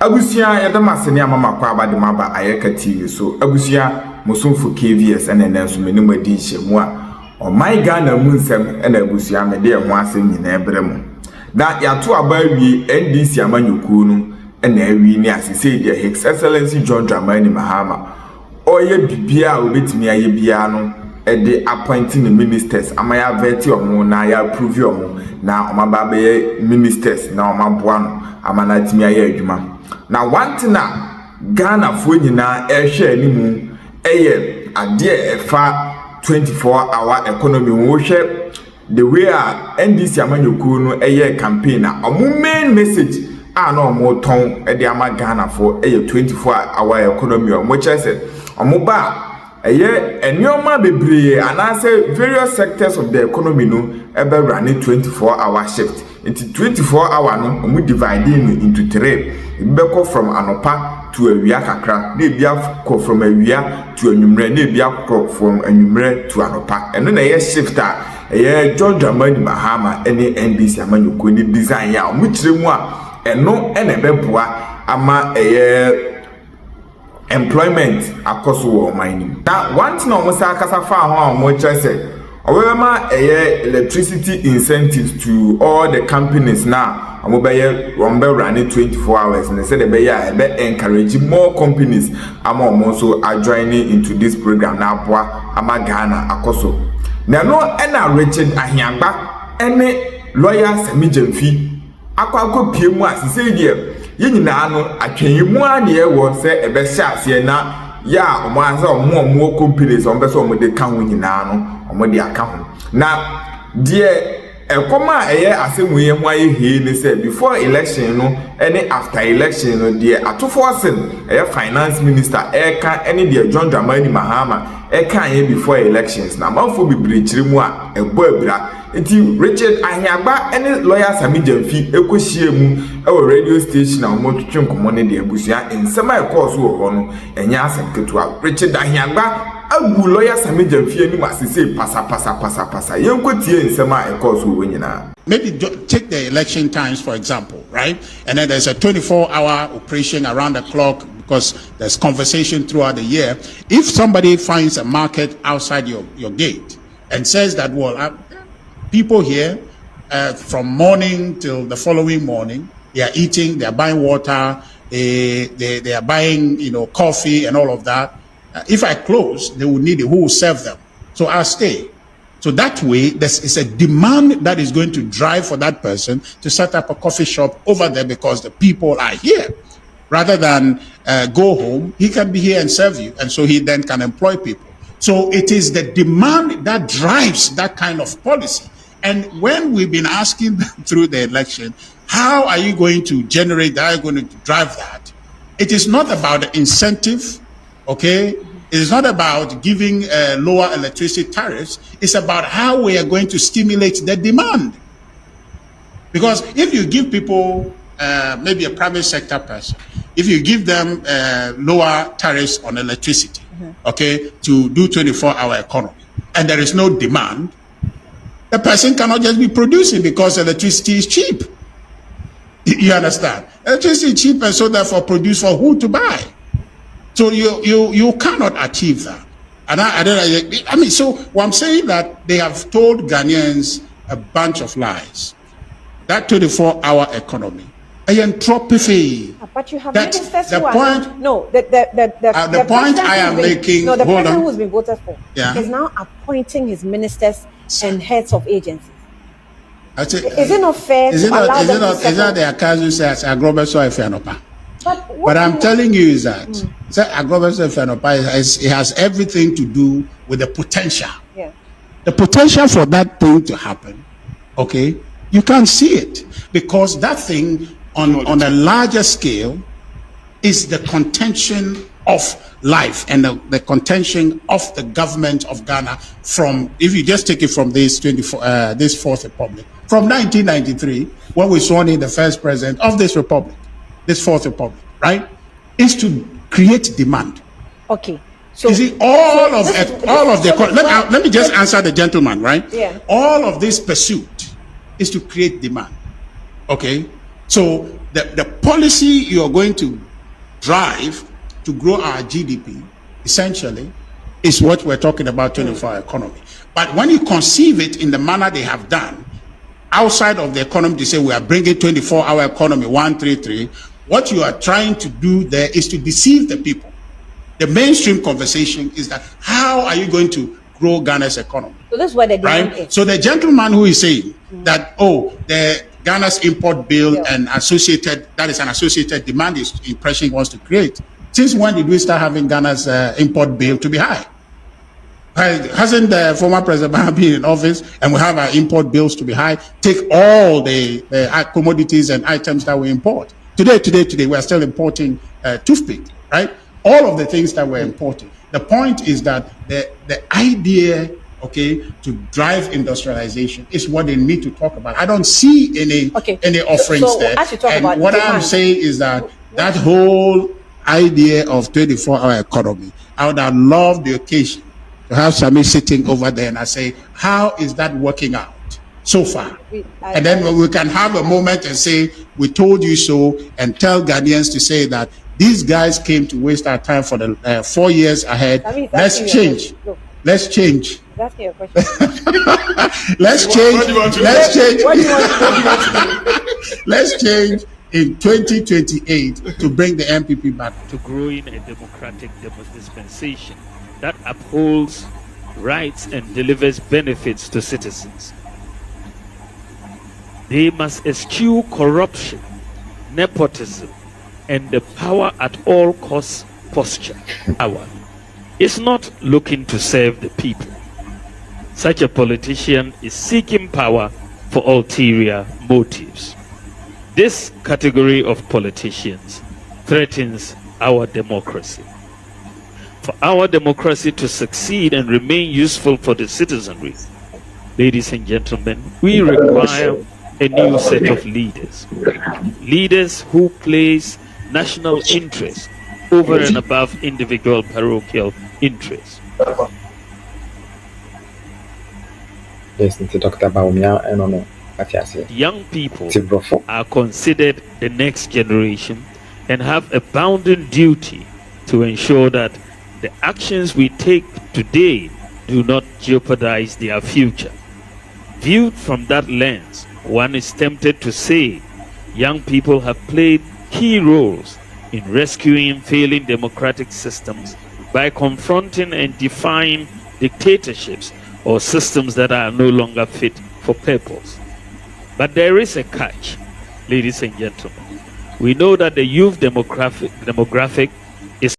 Abusia yadamaseni amama kwa abade maba ayeka TV so abusia musumfu KVS ene nenso menim adi hyemu a my Ghana mu nsem ene abusia me de ho asem nyina ebre mu da yato aba wie NDC amanyoku nu ene awi ni asese de His Excellency John Dramani Mahama oye bibia obetimi aye bia no ede appointing ministers amaya veti omo na ya approve omo na omaba be ministers na omaboa no amana timi aye adwuma. Now one thing Ghana for nyina ehwe animu eye ade efa 24-hour economy wo hwe the way NDC amanyoku no eye campaign omo main message na omo ton e de ama Ghana for eye 24-hour economy omo chese omo ba eye enioma bebre anase various sectors of the economy no ebe run 24-hour shift. It's 24-hour no omo dividing into three. Beko from anopa to awia kakra na ebia ko from awia to anwumre na ebia ko from anwumre to anopa eno na ye shifter ye John Dramani Mahama ene NDC amanyoko ni design ya omu kiremu a eno ene beboa ama employment akoso wo mining na one thing omo sa kasa fa ho omo chese owema electricity incentives to all the companies now. I'm running 24 hours and they said they encourage more companies. I'm also joining into this program now. I'm a Ghana akoso. Now no any Richard Ahiangba any lawyer Sammy Gyamfi. Akwa PM as say there. You know atwen mu ane wo say ebe hye na ya more companies on beso mo de kan ho nyina no omo de aka ho. Na die ekoma asemu ye ho aye he ne say before election no any after election no de atoforsen finance minister ka any de John Dramani Mahama ka ye before elections na manfo bibiri kirimu a ebo abira enti Richard Ahiagba any lawyer Sammy Gyamfi ekohie mu radio station na omo twetwe nkomo ne de abusua ensema ekọọso wo ho no enya asemketua Richard Ahiagba agu lawyer Sammy Gyamfi ani masese pasa yenkotie nsema ekọọso wo nyina. Maybe take the election times for example, right? And then there's a 24-hour operation around the clock because there's conversation throughout the year. If somebody finds a market outside your gate and says that, well, people here from morning till the following morning, they are eating, they are buying water, they are buying, coffee and all of that. If I close, they will need who will serve them. So I'll stay. So that way, is a demand that is going to drive for that person to set up a coffee shop over there because the people are here. Rather than go home, he can be here and serve you. And so he then can employ people. So it is the demand that drives that kind of policy. And when we've been asking them through the election, how are you going to generate that? Are you going to drive that? It is not about the incentive, okay? It is not about giving lower electricity tariffs. It's about how we are going to stimulate the demand. Because if you give people, maybe a private sector person, if you give them lower tariffs on electricity, okay, to do 24-hour economy, and there is no demand, the person cannot just be producing because electricity is cheap. You understand? Electricity is cheap, and so therefore produce for who to buy. So you cannot achieve that. And I mean, so what I'm saying that they have told Ghanaians a bunch of lies. That 24-hour economy. But you have ministers who are not, the point I am making. No, the person who's been voted for is now appointing his ministers and heads of agencies. Is it not fair to allow them to settle? Is that the account who says agrobeso ifenopa? But I'm telling you is that agrobeso ifenopa it has everything to do with the potential. Yeah. The potential for that thing to happen, okay? You can't see it because that thing on a larger scale is the contention of life and the contention of the government of Ghana from, if you just take it from this Fourth Republic, from 1993, when we sworn in the first president of this republic, this Fourth Republic, right, is to create demand. Okay. So you see, let me just answer the gentleman, right? Yeah. All of this pursuit is to create demand. Okay. So the policy you're going to drive to grow our GDP, essentially, is what we're talking about 24-hour economy. But when you conceive it in the manner they have done, outside of the economy, to say we are bringing 24-hour economy 133, what you are trying to do there is to deceive the people. The mainstream conversation is that how are you going to grow Ghana's economy? So that's what the demand is. So the gentleman who is saying that, the Ghana's import bill and associated, that is an associated demand is impression he wants to create. Since when did we start having Ghana's import bill to be high? Hasn't the former president been in office and we have our import bills to be high? Take all the commodities and items that we import. Today, we are still importing toothpick, right? All of the things that we're importing. The point is that the idea, to drive industrialization is what they need to talk about. I don't see any offerings there. And what I'm saying is that that whole idea of 24-hour economy, I would have loved the occasion to have Sammy sitting over there and I say, how is that working out so far? And then we can have a moment and say, we told you so, and tell Ghanaians to say that these guys came to waste our time for the 4 years ahead. Let's change. Let's change. That's your question. Let's change. Let's change in 2028 to bring the MPP back to growing a democratic dispensation that upholds rights and delivers benefits to citizens. They must eschew corruption, nepotism, and the power at all costs posture. Power is not looking to serve the people. Such a politician is seeking power for ulterior motives. This category of politicians threatens our democracy. For our democracy to succeed and remain useful for the citizenry, ladies and gentlemen, we require a new set of leaders. Leaders who place national interest over and above individual parochial interests. Young people are considered the next generation and have a bounden duty to ensure that the actions we take today do not jeopardize their future. Viewed from that lens, one is tempted to say young people have played key roles in rescuing failing democratic systems by confronting and defying dictatorships or systems that are no longer fit for purpose. But there is a catch, ladies and gentlemen. We know that the youth demographic